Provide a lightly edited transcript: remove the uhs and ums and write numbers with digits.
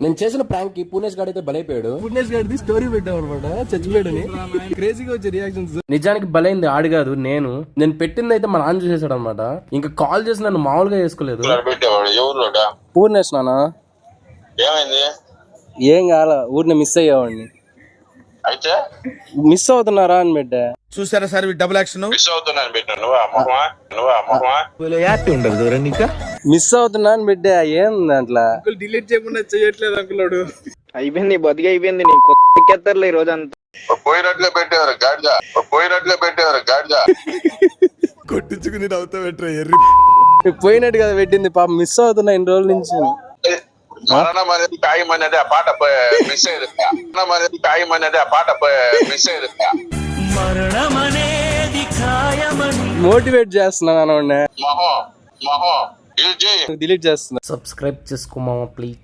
నేను చేసిన ప్రాంక్ కి పూణేష్ గాడు అయితే బలైపోయాడు. పూణేష్ గాడిది స్టోరీ పెట్టాం అనమాట, చచ్చిపోయాడని. క్రేజీగా వచ్చే రియాక్షన్స్. నిజానికి బలైంది ఆడు కాదు, నేను పెట్టింది అయితే మా నాన్న చేసాడు అనమాట. ఇంకా కాల్ చేసి నన్ను మామూలుగా చేసుకోలేదు. పూర్ణేష్ నాన్న ఏం కాల, ఊరిని మిస్ అయ్యేవాడిని. అయితే మిస్ అవుతున్నారా అని పెట్టా. చూసారా సార్ డబుల్ యాక్షన్. మిస్ అవుతున్నాను పెట్టాను. మిస్ అవుతున్నా అని పెట్టా. ఏం దాంట్లో డిలీట్ చేయకుండా చేయట్లేదు అంకులోడు. అయిపోయింది బతికి అయిపోయింది. నీ కొత్తెత్తర్లే ఈ రోజు అంతా పోయినట్లే పెట్టేవారు గాడిద. కొట్టించుకుని నవ్వుతా పెట్టరా ఎర్రి. పోయినట్టు కదా పెట్టింది. పాప మిస్ అవుతున్నా ఇన్ని రోజుల నుంచి. మరణం అనేది ఖాయం అనేది ఆ పాట మిస్ అయ్యేది. మరణం అనేది ఖాయం అనేది ఆ పాట మిస్ అయ్యేది. మోటివేట్ చేస్తున్నాను మొహం డిలీట్ చేస్తున్నా. సబ్స్క్రైబ్ చేసుకోమా ప్లీజ్.